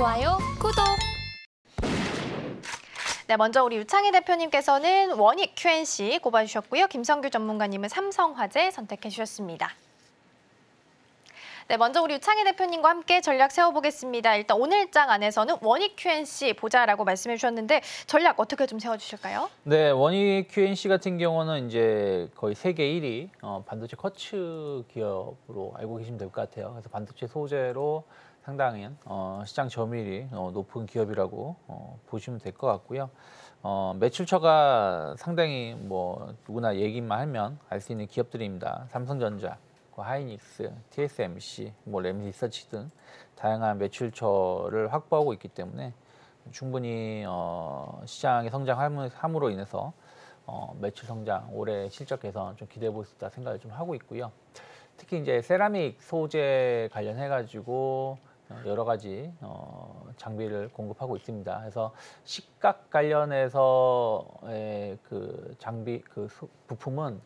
좋아요, 구독. 네, 먼저 우리 유창희 대표님께서는 원익 Q&C 꼽아주셨고요. 김성규 전문가님은 삼성화재 선택해 주셨습니다. 네, 먼저 우리 유창희 대표님과 함께 전략 세워보겠습니다. 일단 오늘 장 안에서는 원익 Q&C 보자라고 말씀해 주셨는데 전략 어떻게 좀 세워주실까요? 네, 원익 Q&C 같은 경우는 이제 거의 세계 1위 반도체 쿼츠 기업으로 알고 계시면 될 것 같아요. 그래서 반도체 소재로 상당히 시장 점유율이 높은 기업이라고 보시면 될 것 같고요. 매출처가 상당히 뭐 누구나 얘기만 하면 알 수 있는 기업들입니다. 삼성전자, 하이닉스, TSMC, 뭐 램리서치 등 다양한 매출처를 확보하고 있기 때문에 충분히 시장의 성장함으로 인해서 매출 성장, 올해 실적 개선 좀 기대해 볼 수 있다 생각을 좀 하고 있고요. 특히 이제 세라믹 소재 관련해 가지고 여러 가지 장비를 공급하고 있습니다. 그래서 식각 관련해서의 그 장비 부품은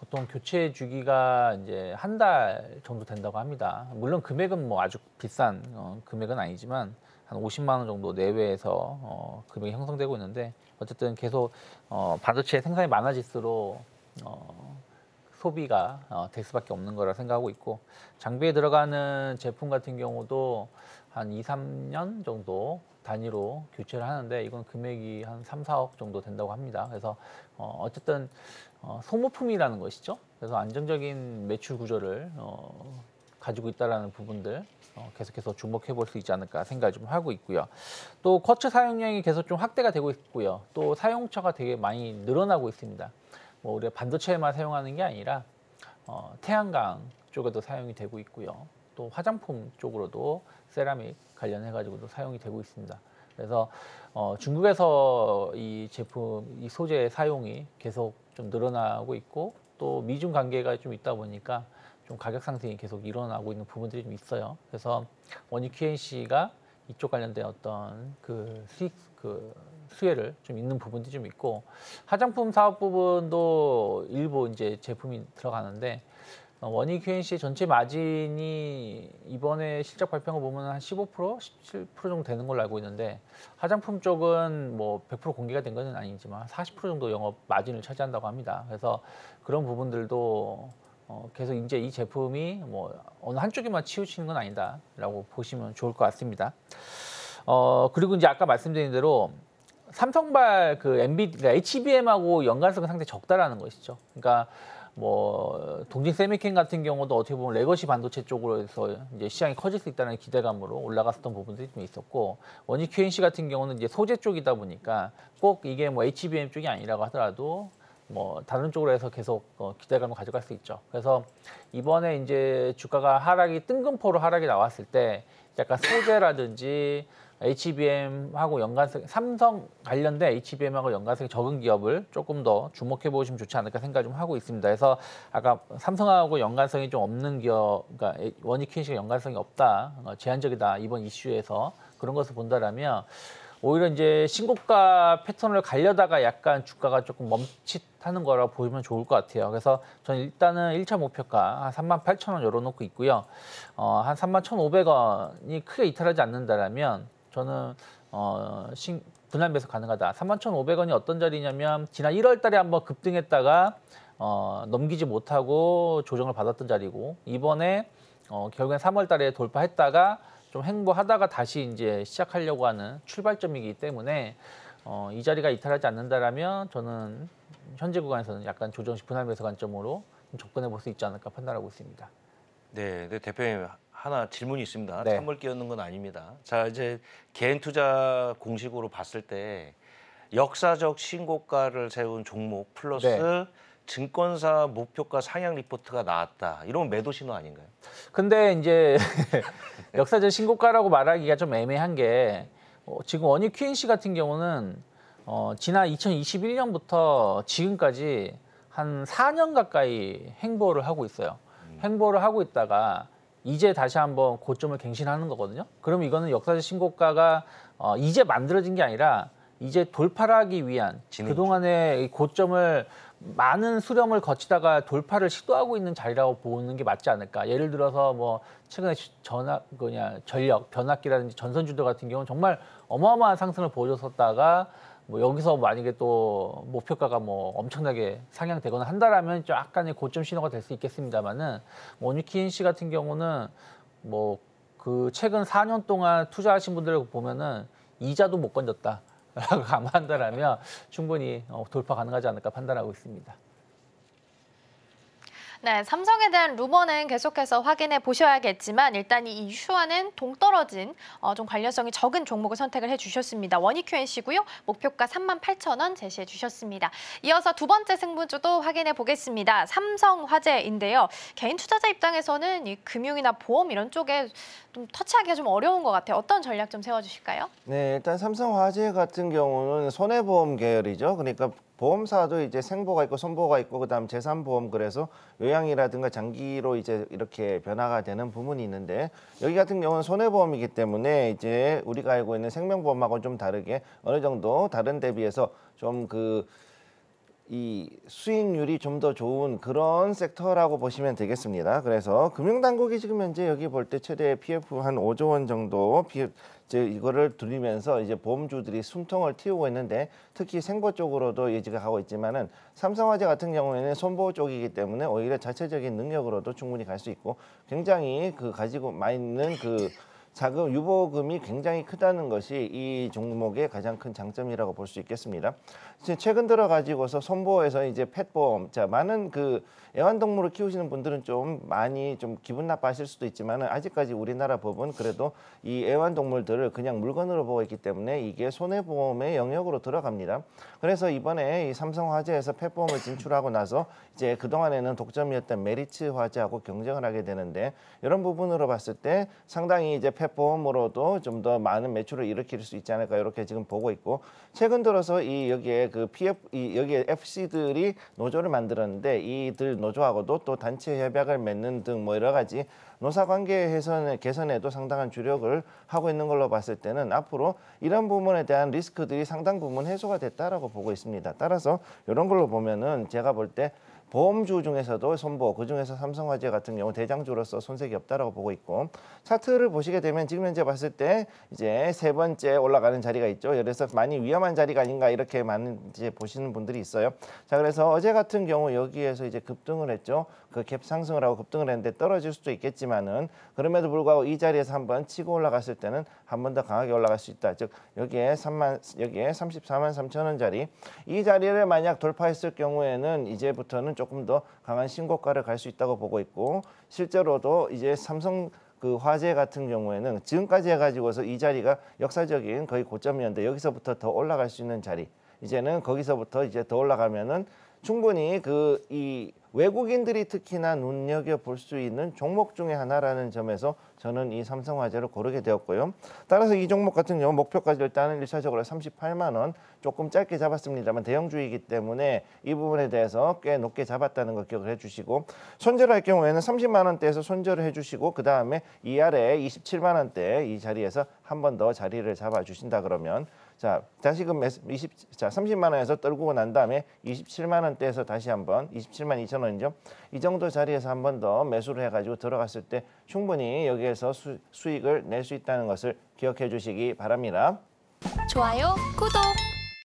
보통 교체 주기가 이제 한 달 정도 된다고 합니다. 물론 금액은 뭐 아주 비싼 금액은 아니지만 한 50만 원 정도 내외에서 금액이 형성되고 있는데 어쨌든 계속 반도체 생산이 많아질수록 소비가 될 수밖에 없는 거라 생각하고 있고, 장비에 들어가는 제품 같은 경우도 한 2, 3년 정도 단위로 교체를 하는데 이건 금액이 한 3, 4억 정도 된다고 합니다. 그래서 어쨌든 소모품이라는 것이죠. 그래서 안정적인 매출 구조를 가지고 있다는 부분들 계속해서 주목해 볼 수 있지 않을까 생각을 좀 하고 있고요. 또 쿼츠 사용량이 계속 좀 확대가 되고 있고요. 또 사용처가 되게 많이 늘어나고 있습니다. 뭐 우리가 반도체에만 사용하는 게 아니라 태양광 쪽에도 사용이 되고 있고요. 또 화장품 쪽으로도 세라믹 관련해 가지고도 사용이 되고 있습니다. 그래서 중국에서 이 제품, 이 소재의 사용이 계속 좀 늘어나고 있고, 또 미중 관계가 좀 있다 보니까 좀 가격 상승이 계속 일어나고 있는 부분들이 좀 있어요. 그래서 원익 Q&C가 이쪽 관련된 어떤 그 수익 수혜를 좀 있는 부분들이 좀 있고, 화장품 사업 부분도 일부 이제 제품이 들어가는데 원익 Q&C 전체 마진이 이번에 실적 발표한 거 보면 한 15%, 17% 정도 되는 걸로 알고 있는데, 화장품 쪽은 뭐 100% 공개가 된 건 아니지만 40% 정도 영업 마진을 차지한다고 합니다. 그래서 그런 부분들도 계속 이제 이 제품이 뭐 어느 한쪽에만 치우치는 건 아니다라고 보시면 좋을 것 같습니다. 그리고 이제 아까 말씀드린 대로 삼성발 그러니까 HBM하고 연관성은 상당히 적다라는 것이죠. 그러니까 뭐 동진 세미캠 같은 경우도 어떻게 보면 레거시 반도체 쪽으로 해서 이제 시장이 커질 수 있다는 기대감으로 올라갔었던 부분들이 좀 있었고, 원익 Q&C 같은 경우는 이제 소재 쪽이다 보니까 꼭 이게 뭐 HBM 쪽이 아니라고 하더라도 뭐 다른 쪽으로 해서 계속 기대감을 가져갈 수 있죠. 그래서 이번에 이제 주가가 하락이 뜬금포로 하락이 나왔을 때 약간 소재라든지 HBM하고 연관성, 삼성 관련된 HBM하고 연관성이 적은 기업을 조금 더 주목해 보시면 좋지 않을까 생각 좀 하고 있습니다. 그래서 아까 삼성하고 연관성이 좀 없는 기업, 그러니까 원익 Q&C가 연관성이 없다, 제한적이다 이번 이슈에서 그런 것을 본다라면 오히려 이제 신고가 패턴을 가려다가 약간 주가가 조금 멈칫하는 거라고 보시면 좋을 것 같아요. 그래서 저는 일단은 1차 목표가 한 38,000원 열어놓고 있고요. 한 31,500원이 크게 이탈하지 않는다라면 저는 분할 매수 가능하다. 31,500원이 어떤 자리냐면 지난 1월 달에 한번 급등했다가 넘기지 못하고 조정을 받았던 자리고, 이번에 결국엔 3월 달에 돌파했다가 좀 횡보하다가 다시 이제 시작하려고 하는 출발점이기 때문에 이 자리가 이탈하지 않는다라면 저는 현재 구간에서는 약간 조정식 분할 매수 관점으로 접근해 볼 수 있지 않을까 판단하고 있습니다. 네, 대표님 하나 질문이 있습니다. 네. 찬물 끼얹는 건 아닙니다. 자, 이제 개인 투자 공식으로 봤을 때 역사적 신고가를 세운 종목 플러스 네. 증권사 목표가 상향 리포트가 나왔다. 이러면 매도 신호 아닌가요? 근데 이제 역사적 신고가라고 말하기가 좀 애매한 게 지금 원익 Q&C 같은 경우는 지난 2021년부터 지금까지 한 4년 가까이 횡보를 하고 있어요. 횡보를 하고 있다가 이제 다시 한번 고점을 갱신하는 거거든요. 그럼 이거는 역사적 신고가가 이제 만들어진 게 아니라 이제 돌파를 하기 위한 그동안의 고점을 많은 수렴을 거치다가 돌파를 시도하고 있는 자리라고 보는 게 맞지 않을까. 예를 들어서 뭐 최근에 전력, 변압기라든지 전선주들 같은 경우는 정말 어마어마한 상승을 보여줬었다가 뭐 여기서 만약에 또 목표가가 뭐 엄청나게 상향되거나 한다라면 좀 약간의 고점 신호가 될 수 있겠습니다만은 원유키엔씨 같은 경우는 뭐 그 최근 4년 동안 투자하신 분들을 보면은 이자도 못 건졌다. 라고 감안한다라면 충분히 돌파 가능하지 않을까 판단하고 있습니다. 네, 삼성에 대한 루머는 계속해서 확인해 보셔야겠지만 일단 이 이슈와는 동떨어진 좀 관련성이 적은 종목을 선택을 해주셨습니다. 원익QNC고요. 목표가 38,000원 제시해 주셨습니다. 이어서 두 번째 승부주도 확인해 보겠습니다. 삼성화재인데요. 개인 투자자 입장에서는 이 금융이나 보험 이런 쪽에 좀 터치하기가 좀 어려운 것 같아요. 어떤 전략 좀 세워주실까요? 네, 일단 삼성화재 같은 경우는 손해보험 계열이죠. 그러니까 보험사도 이제 생보가 있고 손보가 있고 그다음 재산보험 그래서 요양이라든가 장기로 이제 이렇게 변화가 되는 부분이 있는데 여기 같은 경우는 손해보험이기 때문에 이제 우리가 알고 있는 생명보험하고 좀 다르게 어느 정도 다른 대비해서 좀 이 수익률이 좀 더 좋은 그런 섹터라고 보시면 되겠습니다. 그래서 금융당국이 지금 현재 여기 볼 때 최대 PF 한 5조 원 정도 이제 이거를 들이면서 이제 보험주들이 숨통을 틔우고 있는데 특히 생보 쪽으로도 예지가 가고 있지만은 삼성화재 같은 경우에는 손보 쪽이기 때문에 오히려 자체적인 능력으로도 충분히 갈 수 있고 굉장히 가지고 있는 자금 유보금이 굉장히 크다는 것이 이 종목의 가장 큰 장점이라고 볼 수 있겠습니다. 최근 들어 가지고서 손보에서 이제 펫보험, 많은 애완동물을 키우시는 분들은 좀 많이 좀 기분 나빠하실 수도 있지만 아직까지 우리나라 법은 그래도 이 애완동물들을 그냥 물건으로 보고 있기 때문에 이게 손해보험의 영역으로 들어갑니다. 그래서 이번에 이 삼성화재에서 펫보험을 진출하고 나서 이제 그동안에는 독점이었던 메리츠화재하고 경쟁을 하게 되는데 이런 부분으로 봤을 때 상당히 이제 펫보험으로도 좀 더 많은 매출을 일으킬 수 있지 않을까 이렇게 지금 보고 있고 여기에 여기에 FC들이 노조를 만들었는데 이들 노조하고도 또 단체 협약을 맺는 등 뭐 여러 가지 노사관계 개선에도 상당한 주력을 하고 있는 걸로 봤을 때는 앞으로 이런 부분에 대한 리스크들이 상당 부분 해소가 됐다라고 보고 있습니다. 따라서 이런 걸로 보면은 제가 볼 때 보험주 중에서도 손보, 그중에서 삼성화재 같은 경우 대장주로서 손색이 없다라고 보고 있고 차트를 보시게 되면 지금 현재 봤을 때 이제 세 번째 올라가는 자리가 있죠. 그래서 많이 위험한 자리가 아닌가 이렇게 많은 이제 보시는 분들이 있어요. 자, 그래서 어제 같은 경우 여기에서 이제 급등을 했죠. 그 갭 상승을 하고 급등을 했는데 떨어질 수도 있겠지만은 그럼에도 불구하고 이 자리에서 한번 치고 올라갔을 때는 한 번 더 강하게 올라갈 수 있다. 즉 여기에 34만 3천 원짜리 이 자리를 만약 돌파했을 경우에는 이제부터는 조금 더 강한 신고가를 갈 수 있다고 보고 있고 실제로도 이제 삼성 화재 같은 경우에는 지금까지 해가지고서 이 자리가 역사적인 거의 고점이었는데 여기서부터 더 올라갈 수 있는 자리 이제는 거기서부터 이제 더 올라가면은 충분히 이 외국인들이 특히나 눈여겨볼 수 있는 종목 중에 하나라는 점에서 저는 이 삼성화재를 고르게 되었고요. 따라서 이 종목 같은 경우 목표까지 일단은 1차적으로 38만 원 조금 짧게 잡았습니다만 대형주이기 때문에 이 부분에 대해서 꽤 높게 잡았다는 거 기억을 해주시고 손절을 할 경우에는 30만 원대에서 손절을 해주시고 그 다음에 이 아래 27만 원대 이 자리에서 한 번 더 자리를 잡아주신다 그러면 다시금 30만 원에서 떨구고 난 다음에 27만 원대에서 다시 한번 27만 2천 원이죠. 이 정도 자리에서 한 번 더 매수를 해가지고 들어갔을 때 충분히 여기에서 수익을 낼 수 있다는 것을 기억해 주시기 바랍니다. 좋아요, 구독!